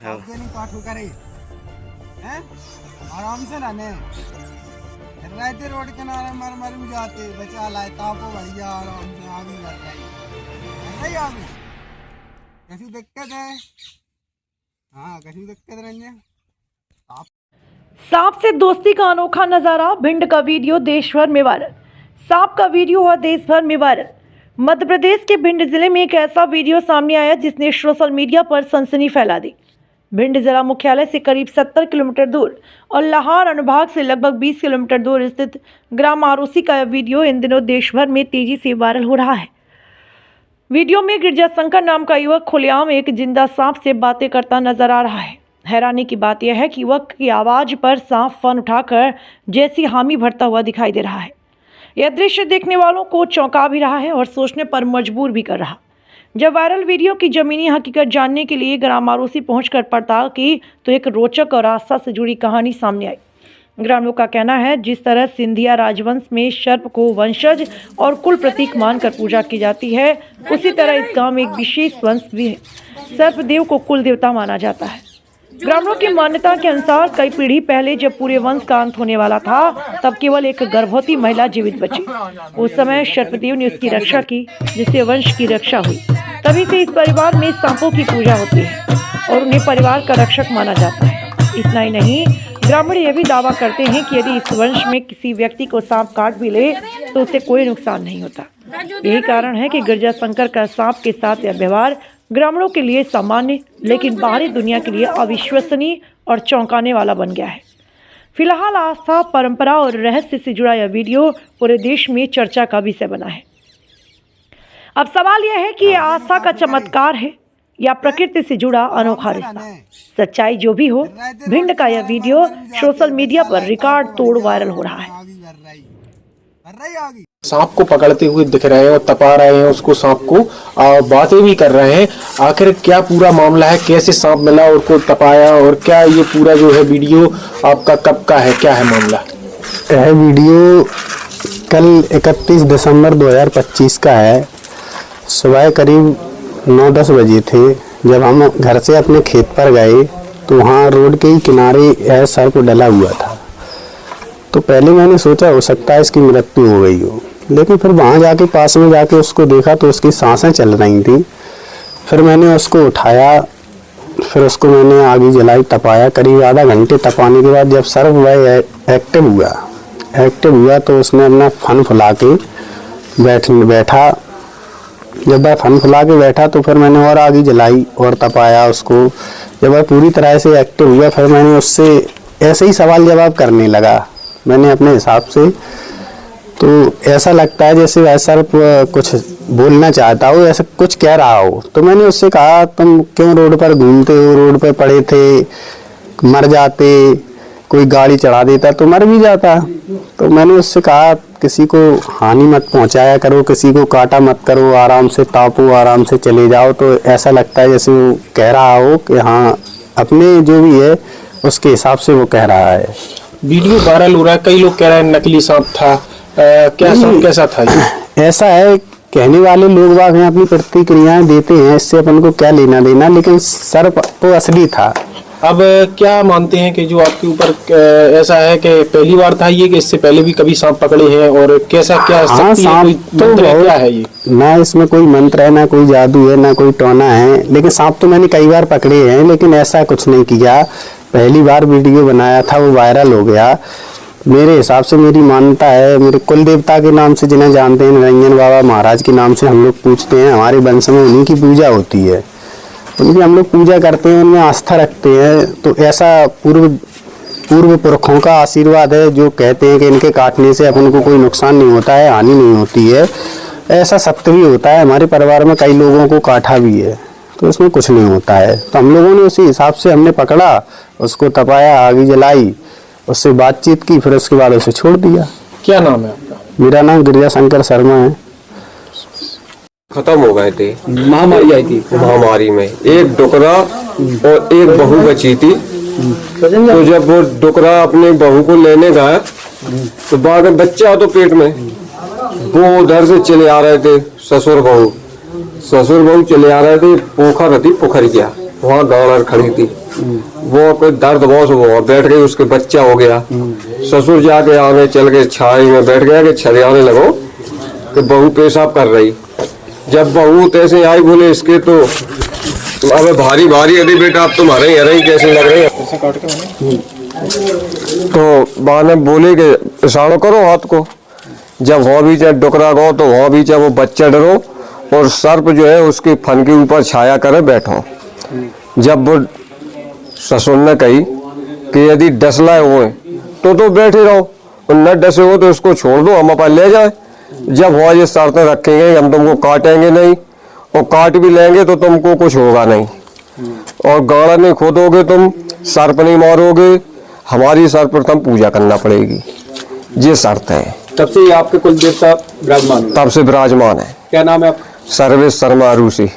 नहीं पाठू करे हैं आराम से रहने रहते रोड किनारे मर मर में जाते बचा लाए तापो भैया आराम से आगे लग रही आगे कैसी दिक्कत है। हाँ कैसी दिक्कत रहेंगे। सांप से दोस्ती का अनोखा नजारा, भिंड का वीडियो देश भर में वायरल। सांप का वीडियो हुआ देश भर में वायरल। मध्य प्रदेश के भिंड जिले में एक ऐसा वीडियो सामने आया जिसने सोशल मीडिया पर सनसनी फैला दी। भिंड जिला मुख्यालय से करीब 70 किलोमीटर दूर और लाहौर अनुभाग से लगभग 20 किलोमीटर दूर स्थित ग्राम आरोसी का यह वीडियो इन दिनों देश भर में तेजी से वायरल हो रहा है। वीडियो में गिरजाशंकर नाम का युवक खुलेआम एक जिंदा सांप से बातें करता नजर आ रहा है। हैरानी की बात यह है कि युवक की आवाज पर सांप फन उठाकर जैसी हामी भरता हुआ दिखाई दे रहा है। यह दृश्य देखने वालों को चौंका भी रहा है और सोचने पर मजबूर भी कर रहा। जब वायरल वीडियो की जमीनी हकीकत जानने के लिए ग्राम आरोसी पहुंचकर पड़ताल की तो एक रोचक और आस्था से जुड़ी कहानी सामने आई। ग्रामीणों का कहना है जिस तरह सिंधिया राजवंश में सर्प को वंशज और कुल प्रतीक मानकर पूजा की जाती है, उसी तरह इस गांव में एक विशेष वंश भी है। सर्पदेव को कुल देवता माना जाता है। ग्रामीणों की मान्यता के अनुसार कई पीढ़ी पहले जब पूरे वंश का अंत होने वाला था तब केवल एक गर्भवती महिला जीवित बची। उस समय सर्पदेव ने उसकी रक्षा की जिससे वंश की रक्षा हुई। तभी से इस परिवार में सांपों की पूजा होती है और उन्हें परिवार का रक्षक माना जाता है। इतना ही नहीं, ग्रामीण यह भी दावा करते हैं कि यदि इस वंश में किसी व्यक्ति को सांप काट भी ले तो उसे कोई नुकसान नहीं होता। यही कारण है कि गिरजाशंकर का सांप के साथ यह व्यवहार ग्रामीणों के लिए सामान्य लेकिन बाहरी दुनिया के लिए अविश्वसनीय और चौंकाने वाला बन गया है। फिलहाल आस्था, परंपरा और रहस्य से जुड़ा यह वीडियो पूरे देश में चर्चा का विषय बना है। अब सवाल यह है कि यह आस्था का चमत्कार है या प्रकृति से जुड़ा अनोखा रिश्ता। सच्चाई जो भी हो, भिंड का यह वीडियो सोशल मीडिया पर रिकॉर्ड तोड़ वायरल हो रहा है। सांप को पकड़ते हुए दिख रहे हैं और तपा रहे हैं उसको, सांप को बातें भी कर रहे हैं। आखिर क्या पूरा मामला है, कैसे सांप मिला और को तपाया, और क्या ये पूरा जो है वीडियो आपका कब का है, क्या है मामला? यह वीडियो कल 31 दिसंबर 2025 का है। सुबह करीब 9-10 बजे थे जब हम घर से अपने खेत पर गए तो वहाँ रोड के ही किनारे यह सर्प डला हुआ था। तो पहले मैंने सोचा हो सकता है इसकी मृत्यु हो गई हो, लेकिन फिर वहाँ जाके पास में जाके उसको देखा तो उसकी सांसें चल रही थी। फिर मैंने उसको उठाया, फिर उसको मैंने आग जलाई, तपाया। करीब आधा घंटे तपाने के बाद जब सर्प वह एक्टिव हुआ तो उसने अपना फन फुला के बैठा। जब वह फन फुला के बैठा तो फिर मैंने और आग जलाई और तपाया उसको। जब वह पूरी तरह से एक्टिव हुआ फिर मैंने उससे ऐसे ही सवाल जवाब करने लगा मैंने अपने हिसाब से। तो ऐसा लगता है जैसे वह सर्प कुछ बोलना चाहता हो, ऐसा कुछ कह रहा हो। तो मैंने उससे कहा तुम क्यों रोड पर घूमते हो, रोड पर पड़े थे, मर जाते, कोई गाड़ी चढ़ा देता तो मर भी जाता। तो मैंने उससे कहा किसी को हानि मत पहुंचाया करो, किसी को काटा मत करो, आराम से तापो, आराम से चले जाओ। तो ऐसा लगता है जैसे वो कह रहा हो कि हाँ अपने जो भी है उसके हिसाब से वो कह रहा है। वीडियो वायरल हो रहा है, कई लोग कह रहे हैं नकली सांप था। क्या सांप कैसा था ये? ऐसा है, कहने वाले लोग बाग हैं, अपनी प्रतिक्रियाएं देते हैं, इससे अपन को क्या लेना देना, लेकिन सर्प तो असली था। अब क्या मानते हैं कि जो आपके ऊपर ऐसा है कि पहली बार था ये, कि इससे पहले भी कभी सांप पकड़े हैं, और कैसा क्या हाँ, सांप तो क्या है ये? ना इसमें कोई मंत्र है, ना कोई जादू है, ना कोई टोना है, लेकिन सांप तो मैंने कई बार पकड़े हैं लेकिन ऐसा कुछ नहीं किया। पहली बार वीडियो बनाया था वो वायरल हो गया। मेरे हिसाब से मेरी मान्यता है, मेरे कुल देवता के नाम से जिन्हें जानते हैं, निरंजन बाबा महाराज के नाम से हम लोग पूछते हैं। हमारे वंश में उन्हीं की पूजा होती है, उनकी हम लोग पूजा करते हैं, उनमें आस्था रखते हैं। तो ऐसा पूर्व पुरखों का आशीर्वाद है जो कहते हैं कि इनके काटने से अपन को कोई नुकसान नहीं होता है, हानि नहीं होती है। ऐसा सत्य भी होता है, हमारे परिवार में कई लोगों को काटा भी है, तो इसमें कुछ नहीं होता है। तो हम लोगों ने उसी हिसाब से हमने पकड़ा, उसको तपाया, आग जलाई, उससे बातचीत की, फिर उसके बाद उसे छोड़ दिया। क्या नाम है आपका? मेरा नाम गिरजाशंकर शर्मा है। खत्म हो गए थे, महामारी आई थी। महामारी में एक डोकरा और एक बहू बची थी। तो जब वो डोकरा अपने बहू को लेने गया तो बाद में बच्चा तो पेट में, वो उधर से चले आ रहे थे ससुर बहू चले आ रहे थे। पोखर थी, पोखर गया वहाँ गाड़ खड़ी थी, वो कोई दर्द बहुत हुआ, बैठ गई, उसके बच्चा हो गया। ससुर जाके आगे चल के छाई में बैठ गया कि छरियाने लगो कि बहू पेशाब कर रही। जब बहू तैसे आई, बोले इसके तो अब भारी भारी, अरे बेटा अब तुम्हारे ही कैसे लग रहे हैं। तो माँ ने बोले कि इशारा करो हाथ को। जब वहाँ भी चाहे डुकरा गो तो वहाँ भी चाहे वो बच्चा डरो और सर्प जो है उसके फन के ऊपर छाया करे बैठो। जब वो ससुर ने कही कि यदि डसलाए हुए तो बैठे रहो और न डसे हो तो इसको छोड़ दो, हम अपन ले जाए। जब वहाँ ये शर्तें रखेंगे हम तुमको काटेंगे नहीं और काट भी लेंगे तो तुमको कुछ होगा नहीं, और गाड़ा नहीं खोदोगे तुम, सर्प नहीं मारोगे, हमारी सर्वप्रथम पूजा करना पड़ेगी। ये शर्त है। तब से ये आपके कुल देवता विराजमान हैं? तब से विराजमान है। क्या नाम है आपका? सर्वेश शर्मा रूसी।